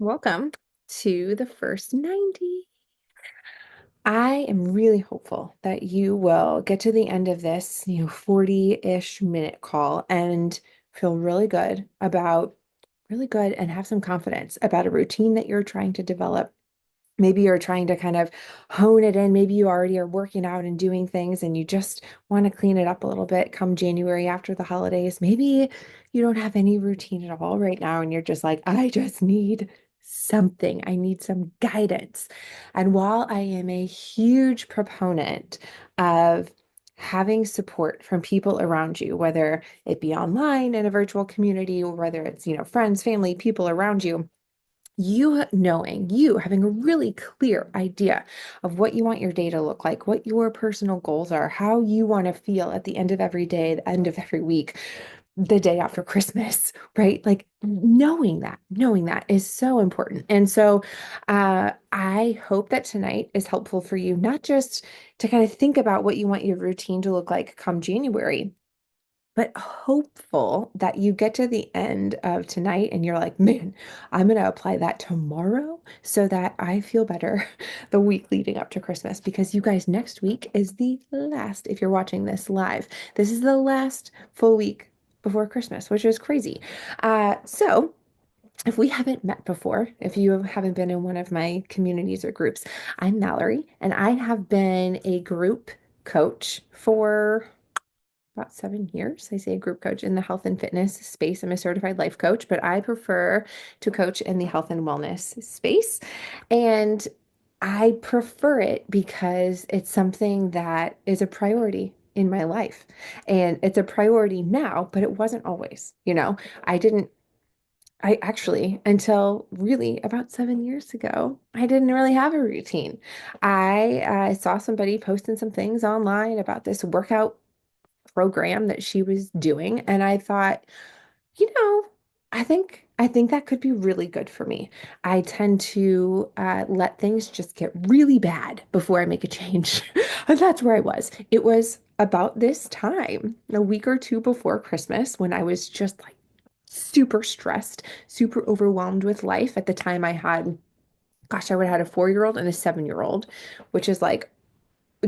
Welcome to the first 90. I am really hopeful that you will get to the end of this, 40-ish minute call and feel really good and have some confidence about a routine that you're trying to develop. Maybe you're trying to kind of hone it in. Maybe you already are working out and doing things and you just want to clean it up a little bit come January after the holidays. Maybe you don't have any routine at all right now and you're just like, I just need something. I need some guidance. And while I am a huge proponent of having support from people around you, whether it be online in a virtual community or whether it's, friends, family, people around you, you having a really clear idea of what you want your day to look like, what your personal goals are, how you want to feel at the end of every day, the end of every week, the day after Christmas, right? Like knowing that is so important. And so I hope that tonight is helpful for you, not just to kind of think about what you want your routine to look like come January, but hopeful that you get to the end of tonight and you're like, man, I'm going to apply that tomorrow so that I feel better the week leading up to Christmas. Because you guys, next week is the last, if you're watching this live, this is the last full week before Christmas, which is crazy. So, if we haven't met before, if you haven't been in one of my communities or groups, I'm Mallory, and I have been a group coach for about 7 years. I say a group coach in the health and fitness space. I'm a certified life coach, but I prefer to coach in the health and wellness space. And I prefer it because it's something that is a priority in my life. And it's a priority now, but it wasn't always. I didn't, I actually, until really about 7 years ago, I didn't really have a routine. I saw somebody posting some things online about this workout program that she was doing, and I thought, you know, I think that could be really good for me. I tend to let things just get really bad before I make a change. And that's where I was. It was about this time, a week or two before Christmas, when I was just like super stressed, super overwhelmed with life. At the time, I had, gosh, I would have had a 4-year-old and a 7-year-old, which is like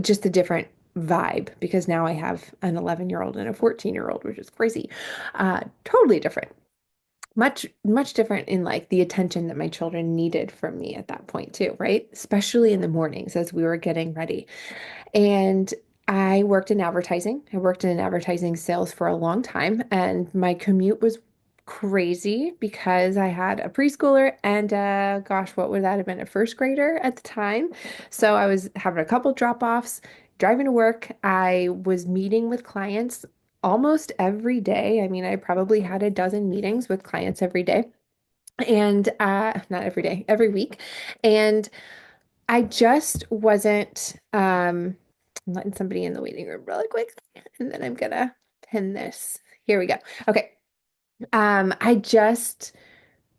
just a different vibe because now I have an 11-year-old and a 14-year-old, which is crazy. Totally different. Much different in like the attention that my children needed from me at that point too, right? Especially in the mornings as we were getting ready. And I worked in advertising. I worked in advertising sales for a long time, and my commute was crazy because I had a preschooler and gosh, what would that have been? A first grader at the time. So I was having a couple drop-offs, driving to work. I was meeting with clients almost every day. I mean, I probably had a dozen meetings with clients every day. And not every day, every week. And I just wasn't I'm letting somebody in the waiting room really quick, and then I'm gonna pin this. Here we go. Okay. I just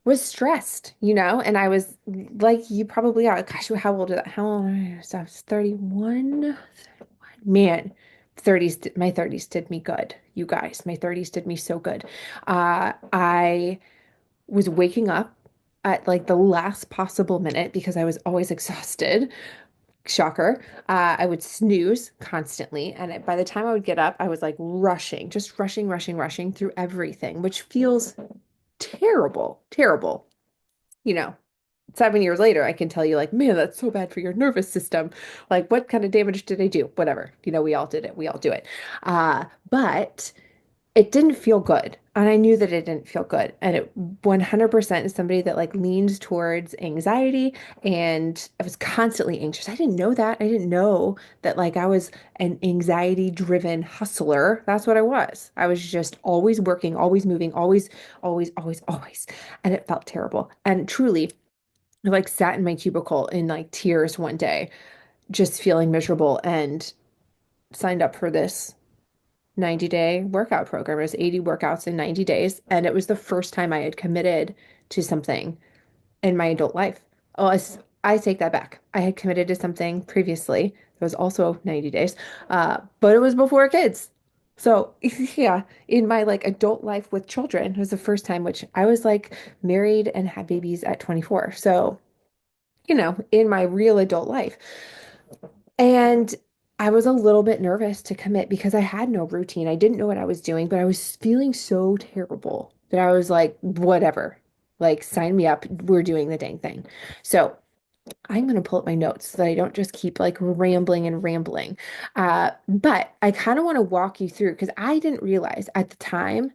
was stressed, and I was like you probably are. Gosh, how old is that? How old? So I was 31. Man, 30s, my 30s did me good, you guys. My 30s did me so good. I was waking up at like the last possible minute because I was always exhausted. Shocker. I would snooze constantly. And by the time I would get up, I was like rushing, just rushing through everything, which feels terrible, terrible. You know, 7 years later, I can tell you, like, man, that's so bad for your nervous system. Like, what kind of damage did I do? Whatever. We all did it. We all do it. But it didn't feel good. And I knew that it didn't feel good. And it 100% is somebody that like leans towards anxiety. And I was constantly anxious. I didn't know that. I didn't know that like I was an anxiety driven hustler. That's what I was. I was just always working, always moving, always. And it felt terrible. And truly, I like sat in my cubicle in like tears one day, just feeling miserable and signed up for this 90-day workout program. It was 80 workouts in 90 days. And it was the first time I had committed to something in my adult life. Oh, I take that back. I had committed to something previously. It was also 90 days, but it was before kids. So, yeah, in my like adult life with children, it was the first time, which I was like married and had babies at 24. So, in my real adult life. And I was a little bit nervous to commit because I had no routine. I didn't know what I was doing, but I was feeling so terrible that I was like, whatever, like sign me up. We're doing the dang thing. So I'm going to pull up my notes so that I don't just keep like rambling and rambling. But I kind of want to walk you through because I didn't realize at the time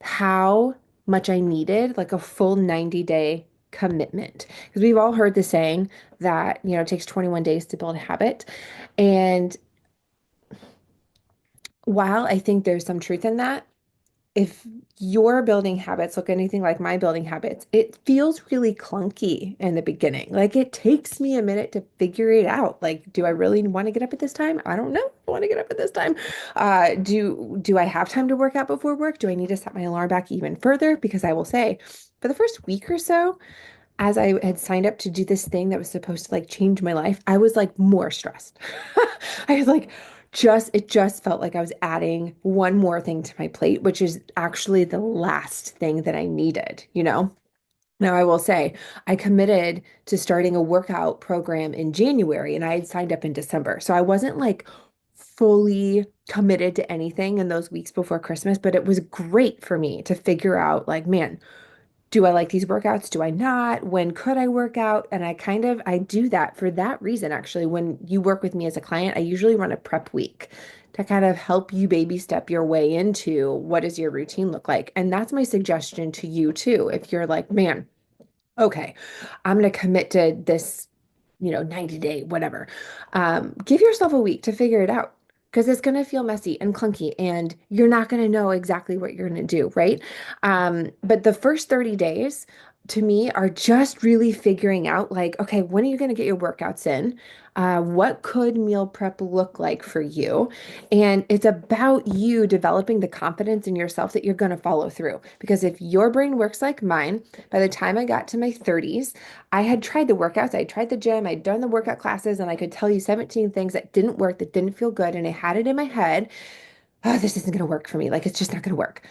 how much I needed like a full 90-day commitment. Because we've all heard the saying that, it takes 21 days to build a habit. And while I think there's some truth in that, if your building habits look anything like my building habits, it feels really clunky in the beginning. Like it takes me a minute to figure it out. Like, do I really want to get up at this time? I don't know. I want to get up at this time. Do I have time to work out before work? Do I need to set my alarm back even further? Because I will say, for the first week or so, as I had signed up to do this thing that was supposed to like change my life, I was like more stressed. I was like, it just felt like I was adding one more thing to my plate, which is actually the last thing that I needed, you know? Now, I will say, I committed to starting a workout program in January and I had signed up in December. So I wasn't like fully committed to anything in those weeks before Christmas, but it was great for me to figure out like, man, do I like these workouts? Do I not? When could I work out? And I do that for that reason, actually. When you work with me as a client, I usually run a prep week to kind of help you baby step your way into what does your routine look like. And that's my suggestion to you too. If you're like, man, okay, I'm going to commit to this, 90-day, whatever. Give yourself a week to figure it out because it's going to feel messy and clunky and you're not going to know exactly what you're going to do, right? But the first 30 days to me are just really figuring out like, okay, when are you going to get your workouts in? What could meal prep look like for you? And it's about you developing the confidence in yourself that you're going to follow through. Because if your brain works like mine, by the time I got to my 30s, I had tried the workouts, I tried the gym, I'd done the workout classes, and I could tell you 17 things that didn't work, that didn't feel good. And I had it in my head, oh, this isn't going to work for me. Like, it's just not going to work.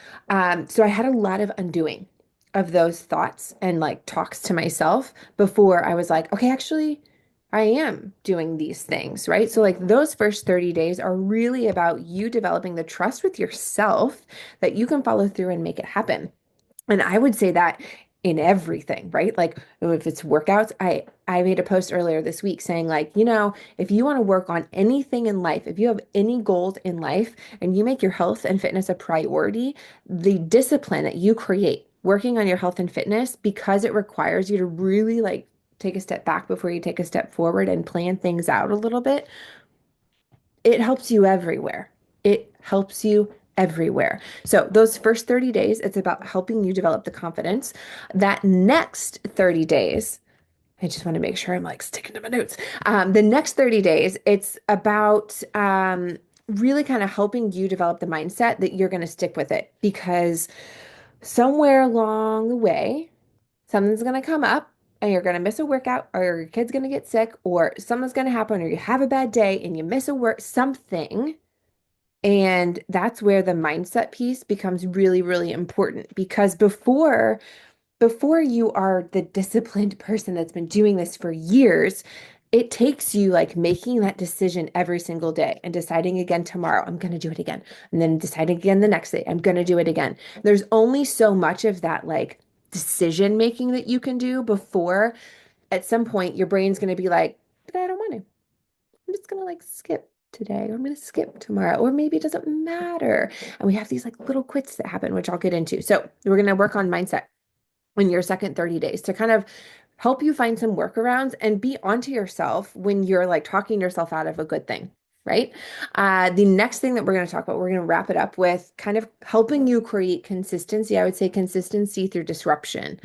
So I had a lot of undoing of those thoughts and like talks to myself before I was like, okay, actually, I am doing these things, right? So, like, those first 30 days are really about you developing the trust with yourself that you can follow through and make it happen. And I would say that in everything, right? Like if it's workouts, I made a post earlier this week saying like, if you want to work on anything in life, if you have any goals in life and you make your health and fitness a priority, the discipline that you create working on your health and fitness because it requires you to really like take a step back before you take a step forward and plan things out a little bit, it helps you everywhere. It helps you everywhere. So, those first 30 days, it's about helping you develop the confidence. That next 30 days, I just want to make sure I'm like sticking to my notes. The next 30 days, it's about really kind of helping you develop the mindset that you're going to stick with it because somewhere along the way, something's going to come up and you're going to miss a workout or your kid's going to get sick or something's going to happen or you have a bad day and you miss a work something. And that's where the mindset piece becomes really, really important because before you are the disciplined person that's been doing this for years, it takes you like making that decision every single day and deciding again tomorrow, I'm going to do it again. And then deciding again the next day, I'm going to do it again. There's only so much of that like decision making that you can do before at some point your brain's going to be like, but I don't want to. I'm just going to like skip today, or I'm going to skip tomorrow, or maybe it doesn't matter. And we have these like little quits that happen, which I'll get into. So we're going to work on mindset in your second 30 days to kind of help you find some workarounds and be onto yourself when you're like talking yourself out of a good thing. Right. The next thing that we're going to talk about, we're going to wrap it up with kind of helping you create consistency. I would say consistency through disruption,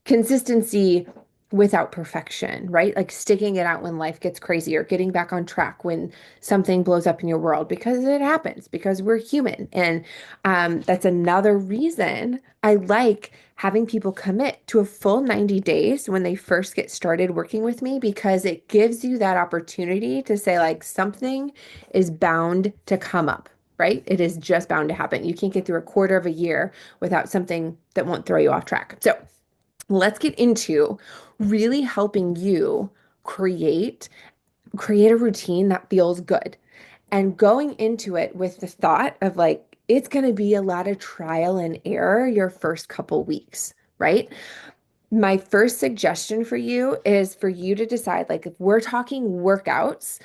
consistency without perfection, right? Like sticking it out when life gets crazy or getting back on track when something blows up in your world because it happens, because we're human. And that's another reason I like having people commit to a full 90 days when they first get started working with me because it gives you that opportunity to say, like, something is bound to come up. right? It is just bound to happen. You can't get through a quarter of a year without something that won't throw you off track. So let's get into really helping you create create a routine that feels good and going into it with the thought of like it's going to be a lot of trial and error your first couple weeks, right? My first suggestion for you is for you to decide, like, if we're talking workouts,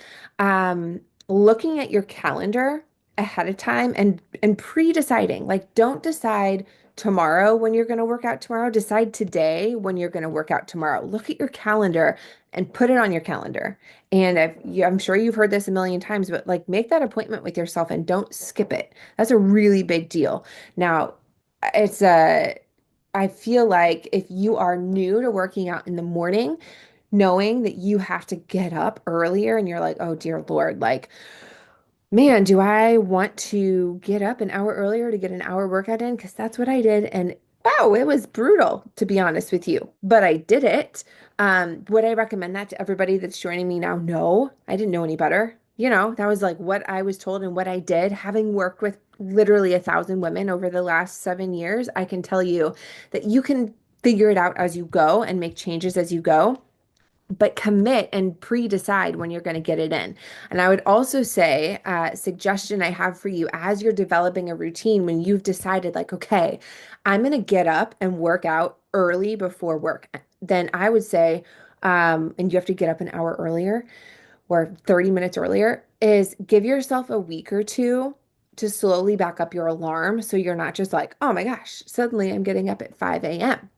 looking at your calendar ahead of time and pre-deciding. Like, don't decide tomorrow when you're going to work out tomorrow. Decide today when you're going to work out tomorrow. Look at your calendar and put it on your calendar. And I'm sure you've heard this a million times, but like, make that appointment with yourself and don't skip it. That's a really big deal. Now, it's a I feel like if you are new to working out in the morning, knowing that you have to get up earlier and you're like, oh dear Lord, like, man, do I want to get up an hour earlier to get an hour workout in? Because that's what I did. And wow, it was brutal, to be honest with you. But I did it. Would I recommend that to everybody that's joining me now? No, I didn't know any better. That was like what I was told and what I did. Having worked with literally 1,000 women over the last 7 years, I can tell you that you can figure it out as you go and make changes as you go, but commit and pre-decide when you're going to get it in. And I would also say, suggestion I have for you as you're developing a routine, when you've decided, like, okay, I'm going to get up and work out early before work, then I would say, and you have to get up an hour earlier or 30 minutes earlier, is give yourself a week or two to slowly back up your alarm so you're not just like, oh my gosh, suddenly I'm getting up at 5 a.m.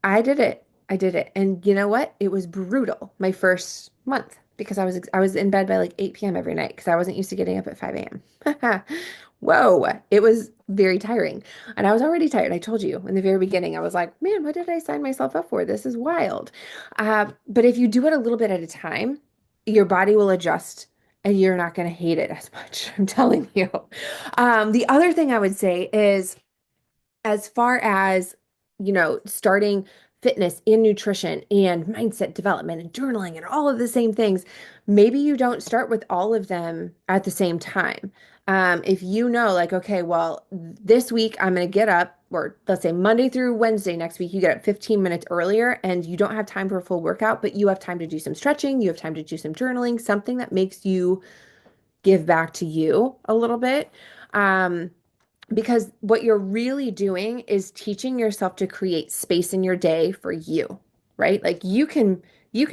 I did it. I did it. And you know what? It was brutal my first month because I was in bed by like 8 p.m. every night because I wasn't used to getting up at 5 a.m. Whoa, it was very tiring. And I was already tired. I told you in the very beginning, I was like, man, what did I sign myself up for? This is wild. But if you do it a little bit at a time, your body will adjust and you're not going to hate it as much. I'm telling you. The other thing I would say is, as far as, starting fitness and nutrition and mindset development and journaling and all of the same things, maybe you don't start with all of them at the same time. If you know, like, okay, well, this week I'm going to get up, or let's say Monday through Wednesday next week, you get up 15 minutes earlier and you don't have time for a full workout, but you have time to do some stretching, you have time to do some journaling, something that makes you give back to you a little bit. Um, because what you're really doing is teaching yourself to create space in your day for you, right? Like, you can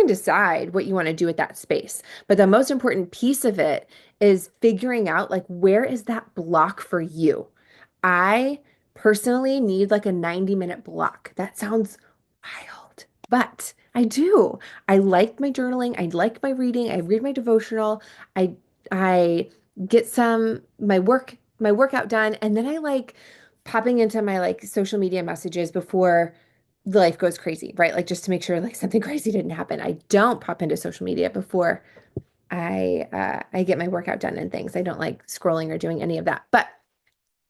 decide what you want to do with that space. But the most important piece of it is figuring out, like, where is that block for you? I personally need like a 90-minute block. That sounds wild, but I do. I like my journaling. I like my reading. I read my devotional. I get my workout done, and then I like popping into my like social media messages before life goes crazy, right? Like, just to make sure like something crazy didn't happen. I don't pop into social media before I get my workout done and things. I don't like scrolling or doing any of that. But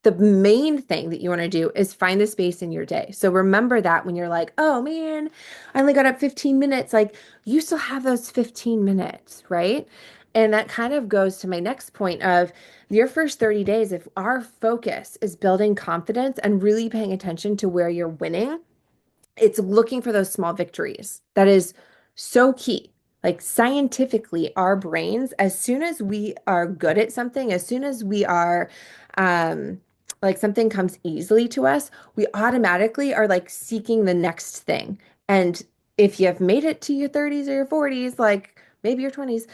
the main thing that you want to do is find the space in your day. So remember that when you're like, oh man, I only got up 15 minutes, like, you still have those 15 minutes, right? And that kind of goes to my next point of your first 30 days. If our focus is building confidence and really paying attention to where you're winning, it's looking for those small victories. That is so key. Like, scientifically, our brains, as soon as we are good at something, as soon as we are, um, like, something comes easily to us, we automatically are like seeking the next thing. And if you've made it to your 30s or your 40s, like maybe your 20s,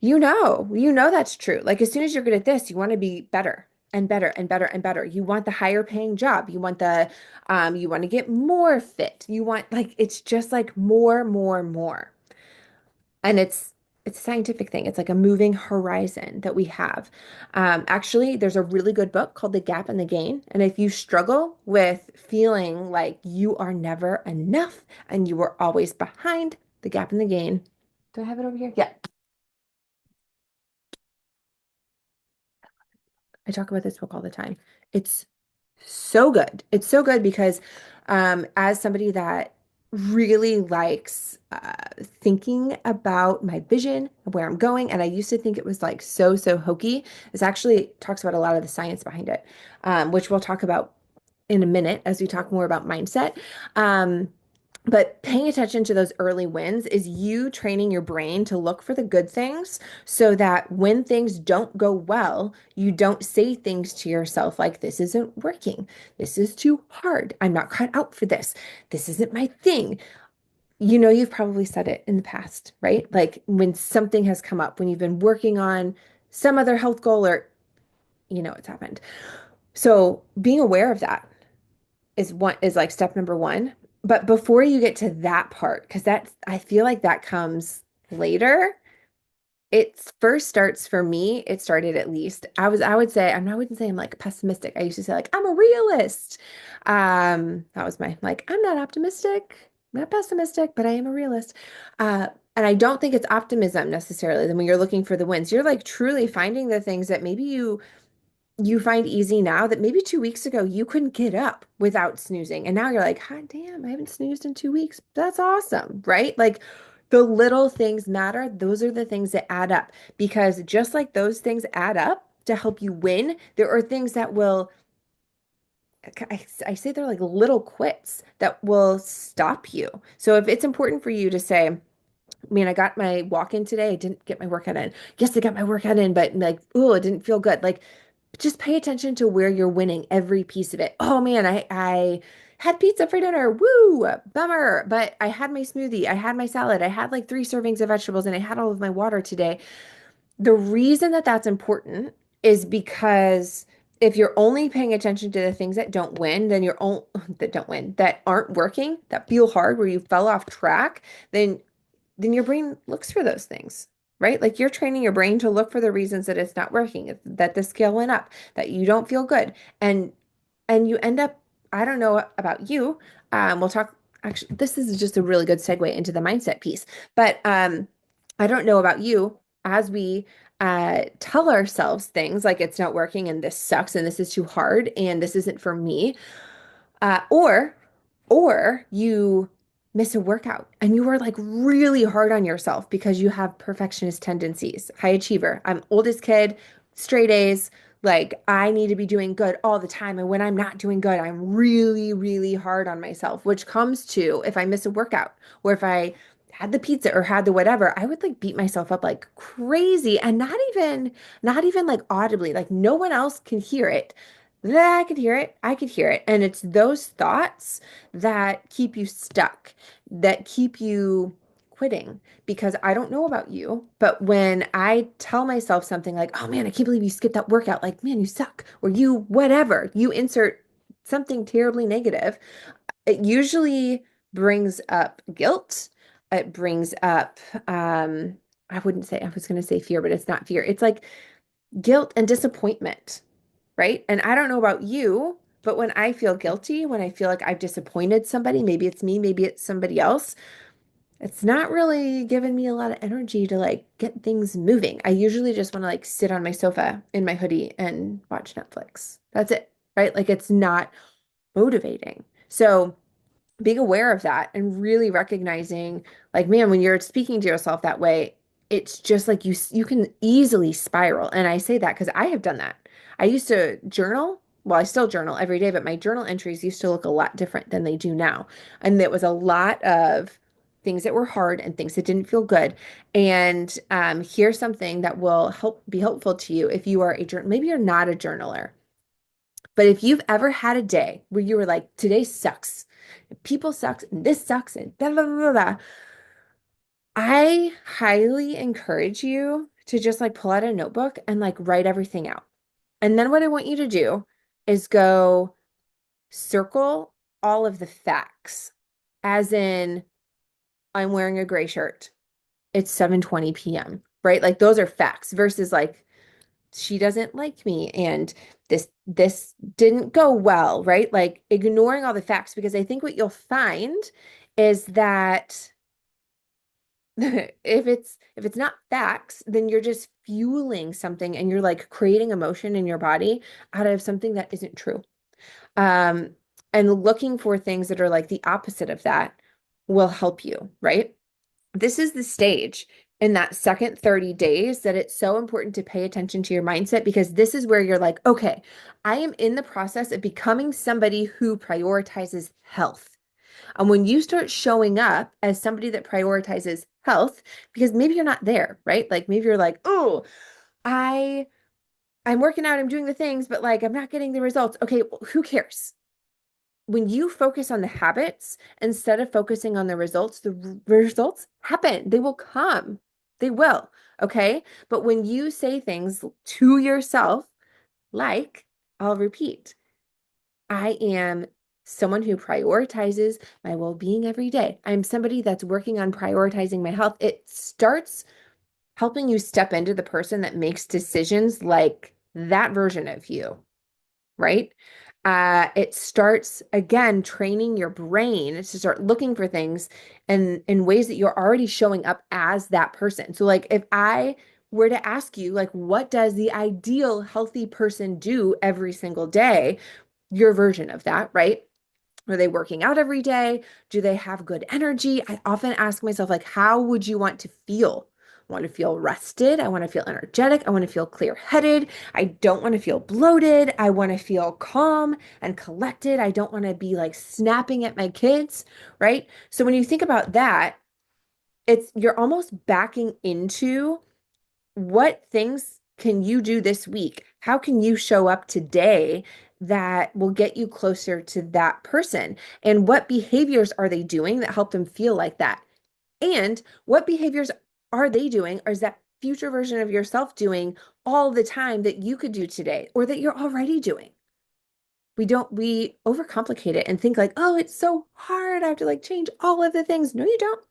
you know that's true. Like, as soon as you're good at this, you want to be better and better and better and better. You want the higher paying job. You want to get more fit. You want, like, it's just like more, more, more. And it's a scientific thing. It's like a moving horizon that we have. Actually, there's a really good book called The Gap and the Gain. And if you struggle with feeling like you are never enough and you are always behind, The Gap and the Gain. Do I have it over here? Yeah. I talk about this book all the time. It's so good. It's so good because as somebody that really likes thinking about my vision, where I'm going. And I used to think it was like so hokey. This actually talks about a lot of the science behind it, which we'll talk about in a minute as we talk more about mindset. Um, but paying attention to those early wins is you training your brain to look for the good things so that when things don't go well, you don't say things to yourself like, this isn't working. This is too hard. I'm not cut out for this. This isn't my thing. You know, you've probably said it in the past, right? Like when something has come up, when you've been working on some other health goal or you know it's happened. So being aware of that is like step number one. But before you get to that part, because that's I feel like that comes later. It first starts for me, it started at least. I would say, I wouldn't say I'm like pessimistic. I used to say like I'm a realist. That was my like, I'm not optimistic, I'm not pessimistic, but I am a realist. And I don't think it's optimism necessarily. Then when you're looking for the wins, you're like truly finding the things that maybe you find easy now that maybe 2 weeks ago you couldn't get up without snoozing. And now you're like, God damn, I haven't snoozed in 2 weeks. That's awesome, right? Like the little things matter. Those are the things that add up because just like those things add up to help you win, there are things that will, I say they're like little quits that will stop you. So if it's important for you to say, man, I got my walk in today. I didn't get my workout in. Yes, I got my workout in, but like, oh, it didn't feel good. Like, just pay attention to where you're winning every piece of it. Oh man, I had pizza for dinner. Woo, bummer. But I had my smoothie, I had my salad, I had like 3 servings of vegetables, and I had all of my water today. The reason that that's important is because if you're only paying attention to the things that don't win, then you're all that don't win, that aren't working, that feel hard, where you fell off track, then your brain looks for those things, right? Like you're training your brain to look for the reasons that it's not working, that the scale went up, that you don't feel good. And you end up, I don't know about you. We'll talk actually, this is just a really good segue into the mindset piece. But I don't know about you as we tell ourselves things like it's not working and this sucks and this is too hard and this isn't for me. Uh, or or you miss a workout and you are like really hard on yourself because you have perfectionist tendencies. High achiever. I'm oldest kid, straight A's. Like I need to be doing good all the time. And when I'm not doing good, I'm really hard on myself, which comes to if I miss a workout or if I had the pizza or had the whatever, I would like beat myself up like crazy and not even like audibly, like no one else can hear it. I could hear it. I could hear it. And it's those thoughts that keep you stuck, that keep you quitting. Because I don't know about you, but when I tell myself something like, oh man, I can't believe you skipped that workout, like, man, you suck, or you, whatever, you insert something terribly negative, it usually brings up guilt. It brings up, I wouldn't say, I was going to say fear, but it's not fear. It's like guilt and disappointment, right? And I don't know about you, but when I feel guilty, when I feel like I've disappointed somebody, maybe it's me, maybe it's somebody else, it's not really giving me a lot of energy to like get things moving. I usually just want to like sit on my sofa in my hoodie and watch Netflix. That's it, right? Like it's not motivating. So being aware of that and really recognizing like man when you're speaking to yourself that way it's just like you can easily spiral and I say that because I have done that. I used to journal, well I still journal every day, but my journal entries used to look a lot different than they do now, and it was a lot of things that were hard and things that didn't feel good. And here's something that will help be helpful to you if you are a journal, maybe you're not a journaler, but if you've ever had a day where you were like today sucks, people sucks and this sucks and blah, blah, blah, blah. I highly encourage you to just like pull out a notebook and like write everything out. And then what I want you to do is go circle all of the facts, as in I'm wearing a gray shirt. It's 7:20 p.m., right? Like those are facts versus like she doesn't like me and this didn't go well, right? Like ignoring all the facts because I think what you'll find is that if it's not facts, then you're just fueling something and you're like creating emotion in your body out of something that isn't true. Um, and looking for things that are like the opposite of that will help you, right? This is the stage in that second 30 days that it's so important to pay attention to your mindset, because this is where you're like, okay, I am in the process of becoming somebody who prioritizes health. And when you start showing up as somebody that prioritizes health, because maybe you're not there, right? Like maybe you're like, oh, I I'm working out, I'm doing the things, but like I'm not getting the results. Okay, well, who cares? When you focus on the habits instead of focusing on the results happen. They will come. They will. Okay. But when you say things to yourself, like, I'll repeat, I am someone who prioritizes my well-being every day. I'm somebody that's working on prioritizing my health. It starts helping you step into the person that makes decisions like that version of you, right? It starts again training your brain to start looking for things and in ways that you're already showing up as that person. So like if I were to ask you like what does the ideal healthy person do every single day, your version of that, right? Are they working out every day? Do they have good energy? I often ask myself, like, how would you want to feel? I want to feel rested. I want to feel energetic. I want to feel clear-headed. I don't want to feel bloated. I want to feel calm and collected. I don't want to be like snapping at my kids, right? So when you think about that, it's you're almost backing into what things can you do this week? How can you show up today that will get you closer to that person? And what behaviors are they doing that help them feel like that? And what behaviors are they doing, or is that future version of yourself doing all the time that you could do today or that you're already doing? We overcomplicate it and think like, oh, it's so hard. I have to like change all of the things. No, you don't.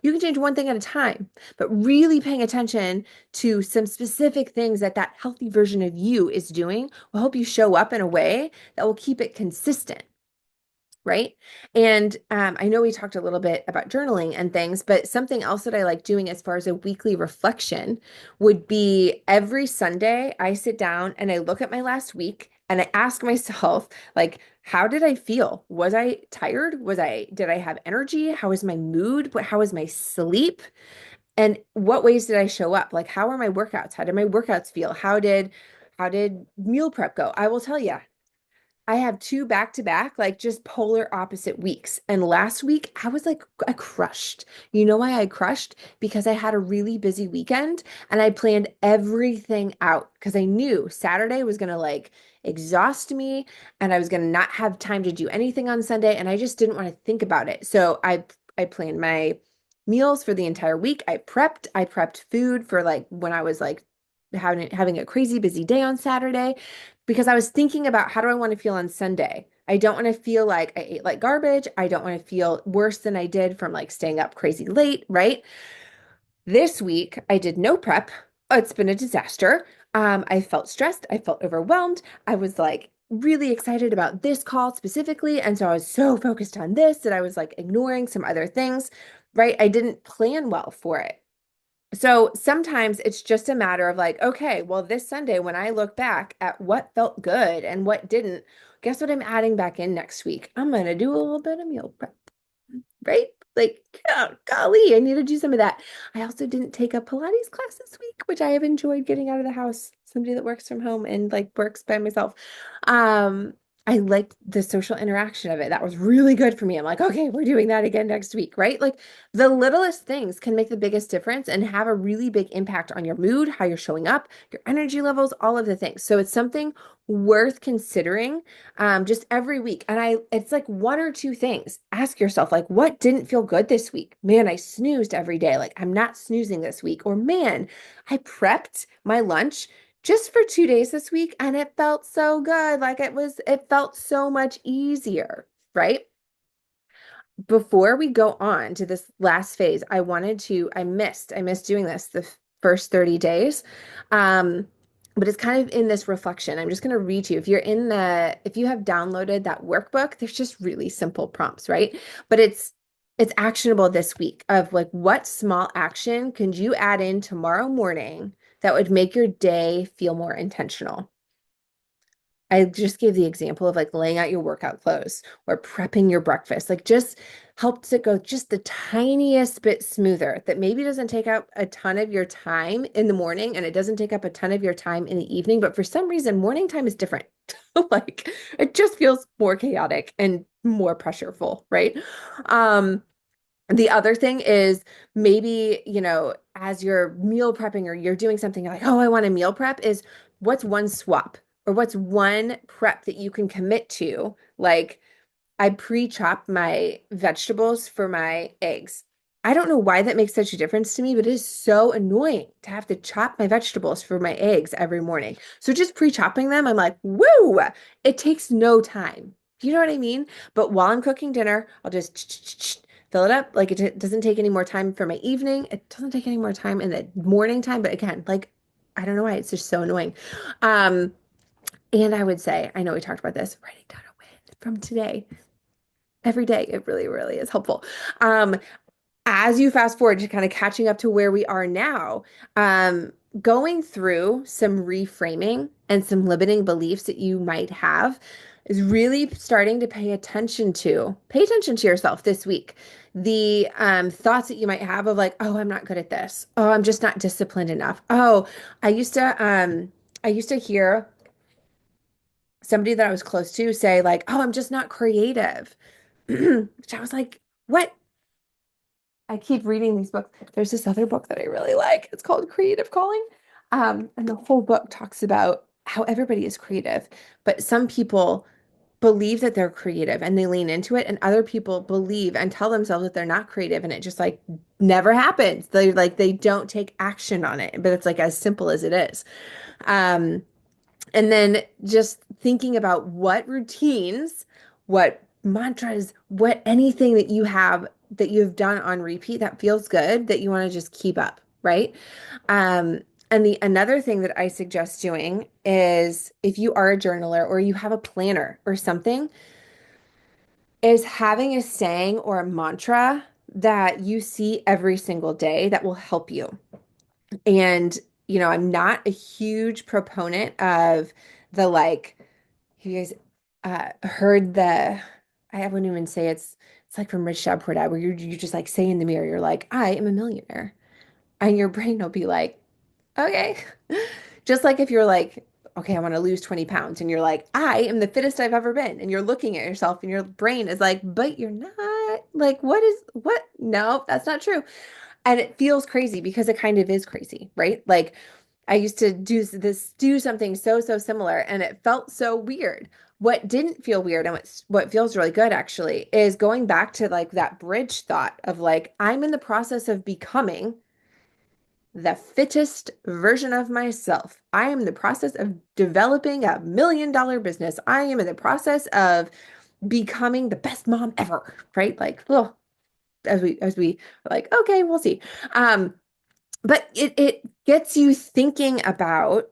You can change one thing at a time, but really paying attention to some specific things that that healthy version of you is doing will help you show up in a way that will keep it consistent. Right. And I know we talked a little bit about journaling and things, but something else that I like doing as far as a weekly reflection would be every Sunday, I sit down and I look at my last week and I ask myself, like, how did I feel? Was I tired? Did I have energy? How was my mood? How was my sleep? And what ways did I show up? Like, how are my workouts? How did my workouts feel? How did meal prep go? I will tell you, I have two back to back, like just polar opposite weeks. And last week, I was like, I crushed. You know why I crushed? Because I had a really busy weekend and I planned everything out because I knew Saturday was going to like exhaust me and I was going to not have time to do anything on Sunday. And I just didn't want to think about it. So I planned my meals for the entire week. I prepped food for like when I was like having a crazy busy day on Saturday because I was thinking about how do I want to feel on Sunday? I don't want to feel like I ate like garbage. I don't want to feel worse than I did from like staying up crazy late, right? This week, I did no prep. It's been a disaster. I felt stressed. I felt overwhelmed. I was like really excited about this call specifically. And so I was so focused on this that I was like ignoring some other things, right? I didn't plan well for it. So sometimes it's just a matter of like, okay, well, this Sunday, when I look back at what felt good and what didn't, guess what I'm adding back in next week? I'm going to do a little bit of meal prep, right? Like, oh, golly, I need to do some of that. I also didn't take a Pilates class this week, which I have enjoyed getting out of the house. Somebody that works from home and like works by myself. Um, I liked the social interaction of it. That was really good for me. I'm like, okay, we're doing that again next week, right? Like the littlest things can make the biggest difference and have a really big impact on your mood, how you're showing up, your energy levels, all of the things. So it's something worth considering just every week. And it's like one or two things. Ask yourself, like, what didn't feel good this week? Man, I snoozed every day. Like, I'm not snoozing this week. Or man, I prepped my lunch just for 2 days this week and it felt so good. Like it felt so much easier, right? Before we go on to this last phase, I missed doing this the first 30 days. Um, but it's kind of in this reflection. I'm just going to read to you. If you have downloaded that workbook, there's just really simple prompts, right? But it's actionable this week of like what small action can you add in tomorrow morning that would make your day feel more intentional? I just gave the example of like laying out your workout clothes or prepping your breakfast, like just helps it go just the tiniest bit smoother that maybe doesn't take up a ton of your time in the morning and it doesn't take up a ton of your time in the evening. But for some reason, morning time is different. Like it just feels more chaotic and more pressureful, right? Um, the other thing is maybe, as you're meal prepping or you're doing something you're like, oh, I want a meal prep is what's one swap or what's one prep that you can commit to? Like I pre-chop my vegetables for my eggs. I don't know why that makes such a difference to me, but it is so annoying to have to chop my vegetables for my eggs every morning. So just pre-chopping them, I'm like, woo, it takes no time. You know what I mean? But while I'm cooking dinner, I'll just fill it up. Like it doesn't take any more time for my evening. It doesn't take any more time in the morning time. But again, like, I don't know why it's just so annoying. Um, and I would say, I know we talked about this, writing down a win from today every day. It really, really is helpful. Um, as you fast forward to kind of catching up to where we are now, going through some reframing and some limiting beliefs that you might have is really starting to pay attention to yourself this week. The thoughts that you might have of like, oh, I'm not good at this. Oh, I'm just not disciplined enough. Oh, I used to I used to hear somebody that I was close to say like, oh, I'm just not creative. Which I was like, what? I keep reading these books. There's this other book that I really like. It's called Creative Calling. And the whole book talks about how everybody is creative, but some people believe that they're creative and they lean into it, and other people believe and tell themselves that they're not creative, and it just like never happens. They don't take action on it, but it's like as simple as it is. Um, and then just thinking about what routines, what mantras, what anything that you have that you've done on repeat that feels good that you want to just keep up, right? Um, and the another thing that I suggest doing is if you are a journaler or you have a planner or something, is having a saying or a mantra that you see every single day that will help you. And, I'm not a huge proponent of the like, you guys heard I wouldn't even say it's like from Rich Dad Poor Dad, where you just like say in the mirror, you're like, I am a millionaire. And your brain will be like, okay. Just like if you're like, okay, I want to lose 20 pounds, and you're like, I am the fittest I've ever been. And you're looking at yourself, and your brain is like, but you're not. Like, what? No, that's not true. And it feels crazy because it kind of is crazy, right? Like I used to do something so similar and it felt so weird. What didn't feel weird and what feels really good actually is going back to like that bridge thought of like I'm in the process of becoming the fittest version of myself. I am in the process of developing $1 million business. I am in the process of becoming the best mom ever, right? Like, well, as we are like, okay, we'll see. Um, but it gets you thinking about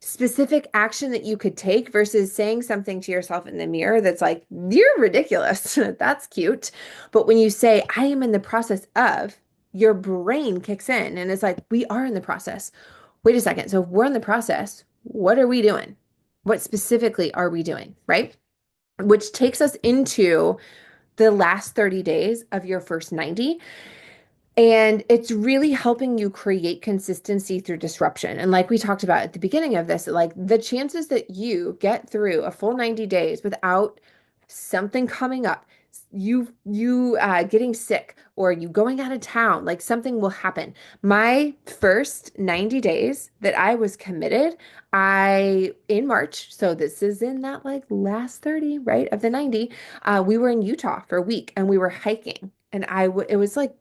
specific action that you could take versus saying something to yourself in the mirror that's like, you're ridiculous. That's cute. But when you say, I am in the process of, your brain kicks in and it's like, we are in the process. Wait a second. So if we're in the process, what are we doing? What specifically are we doing? Right? Which takes us into the last 30 days of your first 90. And it's really helping you create consistency through disruption. And like we talked about at the beginning of this, like the chances that you get through a full 90 days without something coming up, you getting sick or you going out of town, like something will happen. My first 90 days that I was committed, I in March, so this is in that like last 30, right, of the 90, we were in Utah for a week and we were hiking. And it was like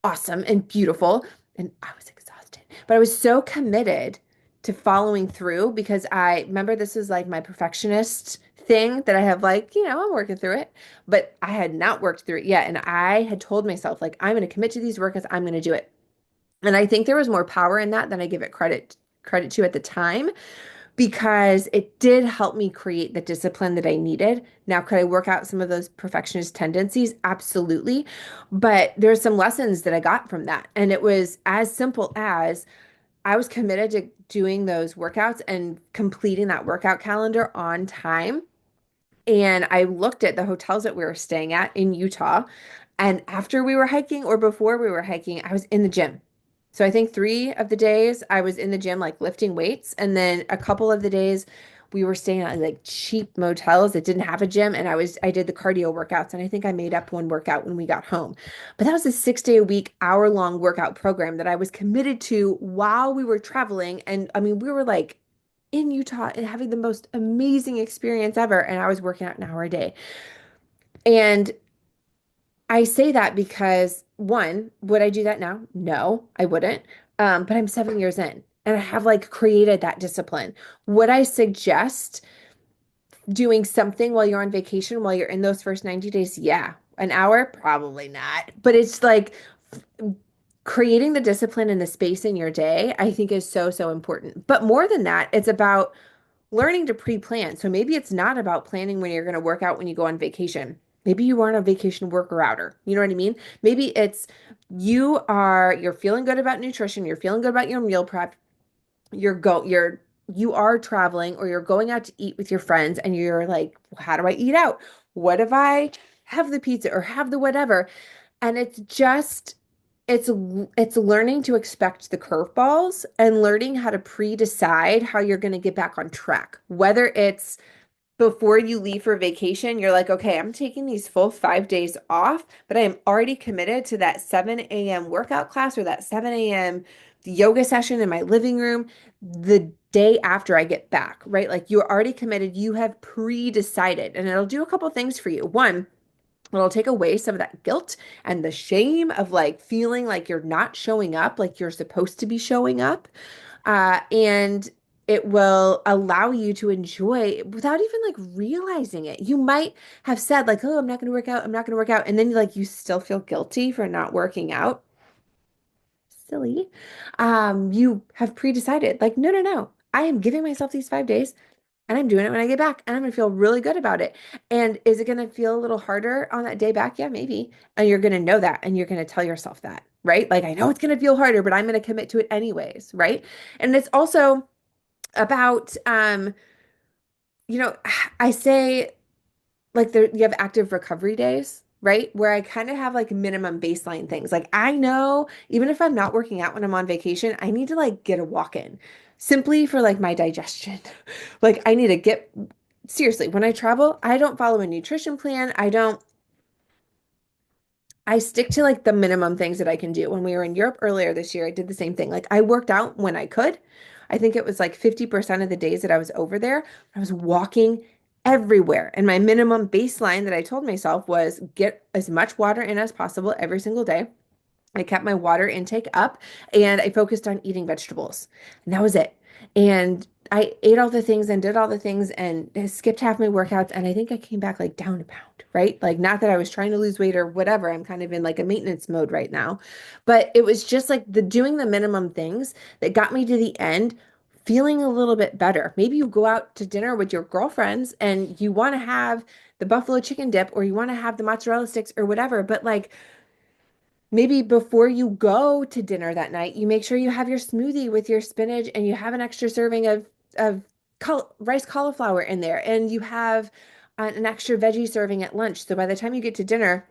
awesome and beautiful. And I was exhausted, but I was so committed to following through because I remember this is like my perfectionist thing that I have like, I'm working through it, but I had not worked through it yet. And I had told myself, like, I'm going to commit to these workouts. I'm going to do it. And I think there was more power in that than I give it credit to at the time because it did help me create the discipline that I needed. Now, could I work out some of those perfectionist tendencies? Absolutely. But there's some lessons that I got from that. And it was as simple as I was committed to doing those workouts and completing that workout calendar on time. And I looked at the hotels that we were staying at in Utah. And after we were hiking or before we were hiking, I was in the gym. So I think 3 of the days I was in the gym, like lifting weights. And then a couple of the days we were staying at like cheap motels that didn't have a gym. And I did the cardio workouts. And I think I made up one workout when we got home. But that was a 6 day a week, hour-long workout program that I was committed to while we were traveling. And I mean, we were like in Utah and having the most amazing experience ever. And I was working out an hour a day. And I say that because one, would I do that now? No, I wouldn't. But I'm 7 years in and I have like created that discipline. Would I suggest doing something while you're on vacation, while you're in those first 90 days? Yeah. An hour? Probably not. But it's like creating the discipline and the space in your day, I think is so, so important. But more than that, it's about learning to pre-plan. So maybe it's not about planning when you're going to work out when you go on vacation. Maybe you aren't a vacation worker outer. You know what I mean? Maybe it's you're feeling good about nutrition, you're feeling good about your meal prep, you are traveling or you're going out to eat with your friends and you're like, how do I eat out? What if I have the pizza or have the whatever? And it's it's learning to expect the curveballs and learning how to pre-decide how you're going to get back on track. Whether it's before you leave for vacation, you're like, okay, I'm taking these full 5 days off, but I am already committed to that 7 a.m. workout class or that 7 a.m. yoga session in my living room the day after I get back, right? Like you're already committed, you have pre-decided, and it'll do a couple things for you. One, it'll take away some of that guilt and the shame of like feeling like you're not showing up like you're supposed to be showing up. And it will allow you to enjoy without even like realizing it. You might have said like, "Oh, I'm not going to work out. I'm not going to work out." And then like you still feel guilty for not working out. Silly. You have pre-decided like, "No, no, no. I am giving myself these 5 days and I'm doing it when I get back, and I'm gonna feel really good about it." And is it gonna feel a little harder on that day back? Yeah, maybe. And you're gonna know that, and you're gonna tell yourself that, right? Like, I know it's gonna feel harder, but I'm gonna commit to it anyways, right? And it's also about, I say like there you have active recovery days, right? Where I kind of have like minimum baseline things. Like I know even if I'm not working out when I'm on vacation, I need to like get a walk in simply for like my digestion. Like I need to get seriously, when I travel, I don't follow a nutrition plan. I stick to like the minimum things that I can do. When we were in Europe earlier this year, I did the same thing. Like I worked out when I could. I think it was like 50% of the days that I was over there, I was walking everywhere. And my minimum baseline that I told myself was get as much water in as possible every single day. I kept my water intake up and I focused on eating vegetables. And that was it. And I ate all the things and did all the things and skipped half my workouts. And I think I came back like down a pound, right? Like, not that I was trying to lose weight or whatever. I'm kind of in like a maintenance mode right now. But it was just like the doing the minimum things that got me to the end feeling a little bit better. Maybe you go out to dinner with your girlfriends and you want to have the buffalo chicken dip or you want to have the mozzarella sticks or whatever. But like, maybe before you go to dinner that night, you make sure you have your smoothie with your spinach and you have an extra serving of rice cauliflower in there and you have an extra veggie serving at lunch. So by the time you get to dinner,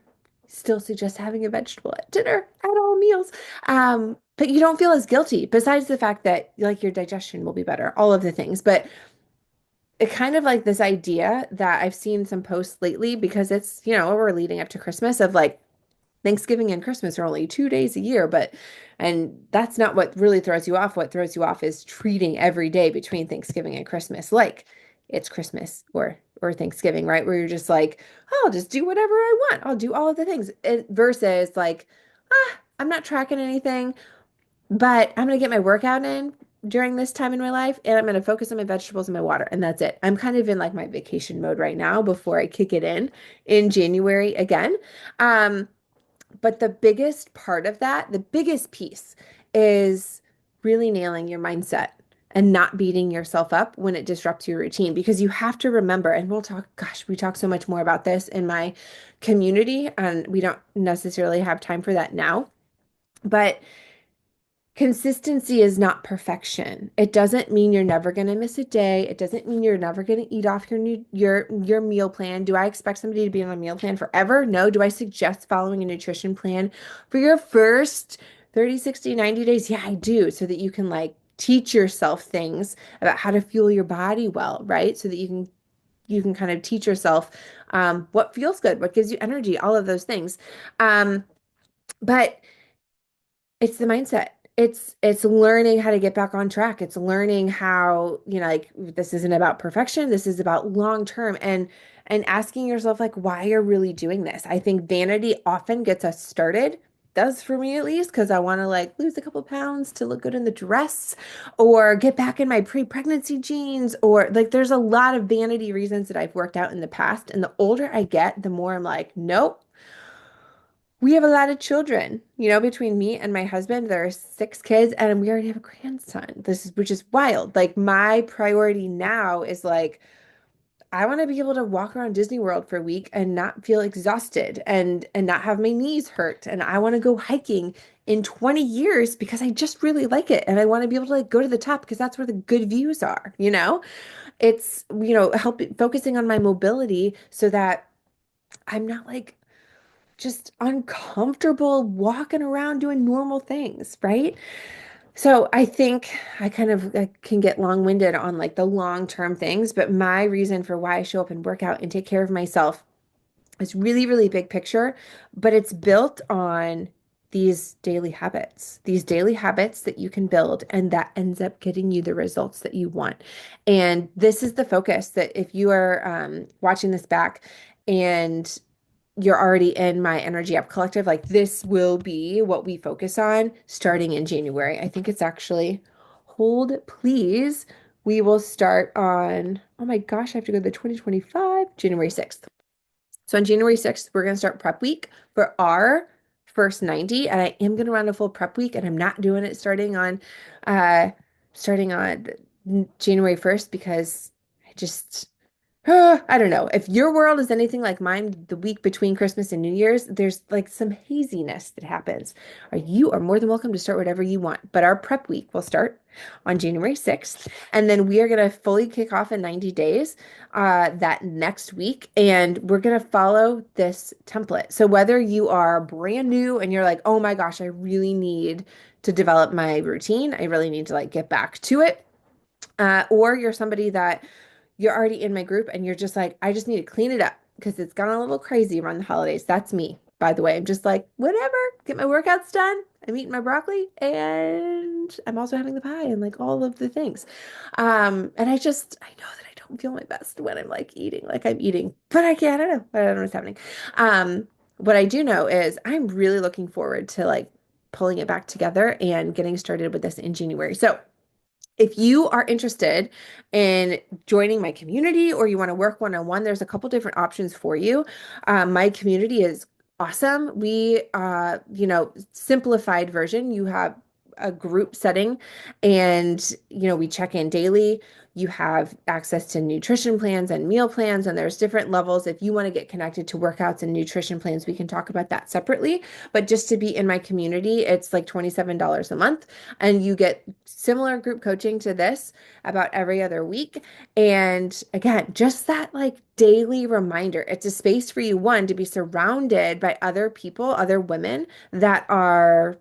still suggest having a vegetable at dinner at all meals. But you don't feel as guilty, besides the fact that like your digestion will be better, all of the things. But it kind of like this idea that I've seen some posts lately because it's, we're leading up to Christmas of like Thanksgiving and Christmas are only 2 days a year, and that's not what really throws you off. What throws you off is treating every day between Thanksgiving and Christmas like it's Christmas or Thanksgiving, right? Where you're just like, oh, I'll just do whatever I want. I'll do all of the things. Versus like, I'm not tracking anything, but I'm gonna get my workout in during this time in my life, and I'm gonna focus on my vegetables and my water, and that's it. I'm kind of in like my vacation mode right now before I kick it in January again. But the biggest part of that, the biggest piece is really nailing your mindset and not beating yourself up when it disrupts your routine because you have to remember, and we talk so much more about this in my community, and we don't necessarily have time for that now. But Consistency is not perfection. It doesn't mean you're never going to miss a day. It doesn't mean you're never going to eat off your meal plan. Do I expect somebody to be on a meal plan forever? No. Do I suggest following a nutrition plan for your first 30, 60, 90 days? Yeah, I do. So that you can like teach yourself things about how to fuel your body well, right? So that you can kind of teach yourself what feels good, what gives you energy, all of those things. But it's the mindset. It's learning how to get back on track. It's learning how, like this isn't about perfection. This is about long term and asking yourself like why you're really doing this. I think vanity often gets us started. Does for me at least, because I want to like lose a couple pounds to look good in the dress or get back in my pre-pregnancy jeans or like there's a lot of vanity reasons that I've worked out in the past. And the older I get, the more I'm like, nope, we have a lot of children, between me and my husband, there are 6 kids and we already have a grandson. Which is wild. Like my priority now is like, I want to be able to walk around Disney World for a week and not feel exhausted and not have my knees hurt. And I want to go hiking in 20 years because I just really like it. And I want to be able to like go to the top because that's where the good views are. It's, focusing on my mobility so that I'm not like just uncomfortable walking around doing normal things, right? So I think I can get long-winded on like the long-term things, but my reason for why I show up and work out and take care of myself is really, really big picture, but it's built on these daily habits that you can build, and that ends up getting you the results that you want. And this is the focus that if you are watching this back and you're already in my Energy Up Collective, like this will be what we focus on starting in January. I think it's actually, hold please. We will start on, oh my gosh, I have to go to the 2025, January 6th. So on January 6th, we're going to start prep week for our first 90. And I am going to run a full prep week, and I'm not doing it uh starting on January 1st because I just I don't know. If your world is anything like mine, the week between Christmas and New Year's, there's like some haziness that happens. Or you are more than welcome to start whatever you want. But our prep week will start on January 6th. And then we are going to fully kick off in 90 days that next week. And we're going to follow this template. So whether you are brand new and you're like, oh my gosh, I really need to develop my routine, I really need to like get back to it. Or you're somebody that you're already in my group and you're just like, I just need to clean it up because it's gone a little crazy around the holidays. That's me, by the way. I'm just like, whatever, get my workouts done. I'm eating my broccoli and I'm also having the pie and like all of the things. And I know that I don't feel my best when I'm like eating, like I'm eating, but I don't know. I don't know what's happening. Um, what I do know is I'm really looking forward to like pulling it back together and getting started with this in January. So if you are interested in joining my community or you want to work one-on-one, there's a couple different options for you. My community is awesome. Simplified version, you have a group setting and, we check in daily. You have access to nutrition plans and meal plans, and there's different levels. If you want to get connected to workouts and nutrition plans, we can talk about that separately. But just to be in my community, it's like $27 a month, and you get similar group coaching to this about every other week. And again, just that like daily reminder. It's a space for you, one, to be surrounded by other people, other women that are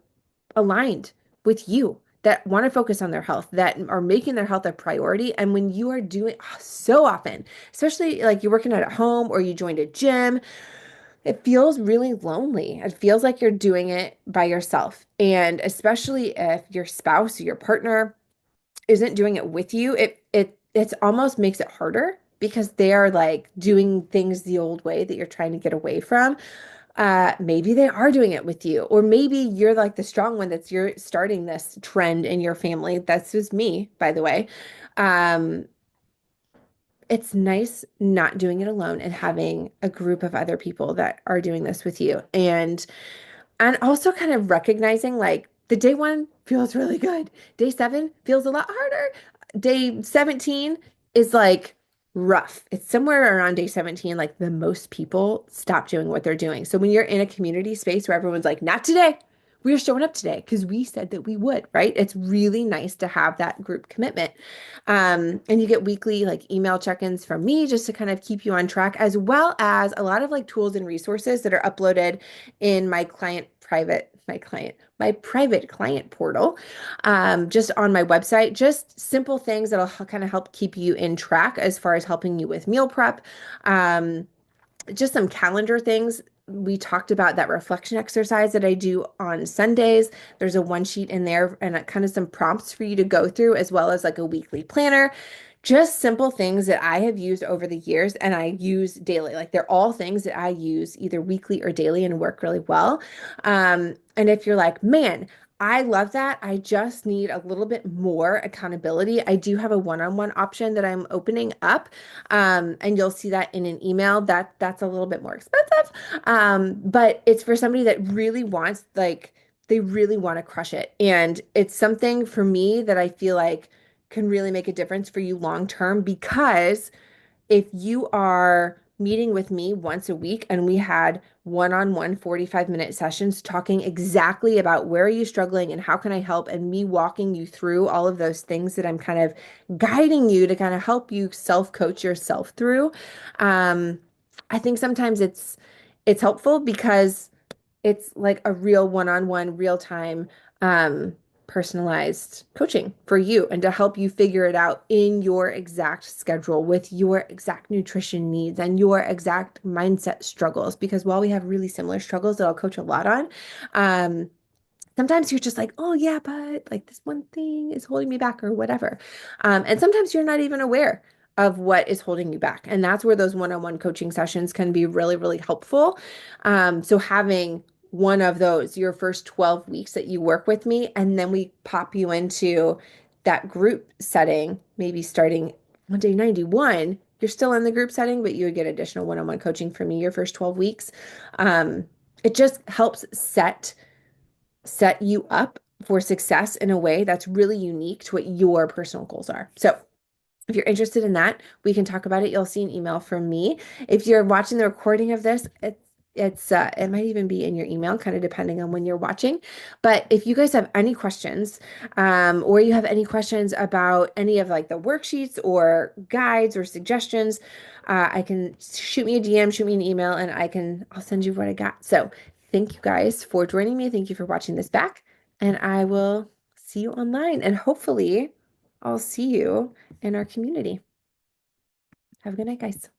aligned with you, that want to focus on their health, that are making their health a priority. And when you are doing so often, especially like you're working out at home or you joined a gym, it feels really lonely. It feels like you're doing it by yourself. And especially if your spouse or your partner isn't doing it with you, it's almost makes it harder because they are like doing things the old way that you're trying to get away from. Maybe they are doing it with you, or maybe you're like the strong one you're starting this trend in your family. That's just me, by the way. Um, it's nice not doing it alone and having a group of other people that are doing this with you. And also kind of recognizing like the day one feels really good. Day seven feels a lot harder. Day 17 is like rough. It's somewhere around day 17, like the most people stop doing what they're doing. So when you're in a community space where everyone's like, not today, we're showing up today because we said that we would, right? It's really nice to have that group commitment. And you get weekly like email check-ins from me just to kind of keep you on track, as well as a lot of like tools and resources that are uploaded in my private client portal, just on my website, just simple things that'll kind of help keep you in track as far as helping you with meal prep. Um, just some calendar things. We talked about that reflection exercise that I do on Sundays. There's a one sheet in there and kind of some prompts for you to go through, as well as like a weekly planner. Just simple things that I have used over the years and I use daily. Like they're all things that I use either weekly or daily and work really well. And if you're like, man, I love that. I just need a little bit more accountability. I do have a one-on-one option that I'm opening up. And you'll see that in an email. That's a little bit more expensive. But it's for somebody that really wants, like, they really want to crush it. And it's something for me that I feel like can really make a difference for you long term, because if you are meeting with me once a week and we had one-on-one 45-minute sessions talking exactly about where are you struggling and how can I help, and me walking you through all of those things that I'm kind of guiding you to kind of help you self-coach yourself through. Um, I think sometimes it's helpful because it's like a real one-on-one, real-time, um, personalized coaching for you and to help you figure it out in your exact schedule with your exact nutrition needs and your exact mindset struggles. Because while we have really similar struggles that I'll coach a lot on, um, sometimes you're just like, oh yeah, but like this one thing is holding me back or whatever. And sometimes you're not even aware of what is holding you back. And that's where those one-on-one coaching sessions can be really, really helpful. So having one of those, your first 12 weeks that you work with me, and then we pop you into that group setting, maybe starting on day 91, you're still in the group setting, but you would get additional one-on-one coaching from me your first 12 weeks. Um, it just helps set you up for success in a way that's really unique to what your personal goals are. So if you're interested in that, we can talk about it. You'll see an email from me. If you're watching the recording of this, it might even be in your email, kind of depending on when you're watching. But if you guys have any questions, or you have any questions about any of like the worksheets or guides or suggestions, I can shoot me a DM, shoot me an email, and I'll send you what I got. So thank you guys for joining me. Thank you for watching this back, and I will see you online, and hopefully I'll see you in our community. Have a good night, guys.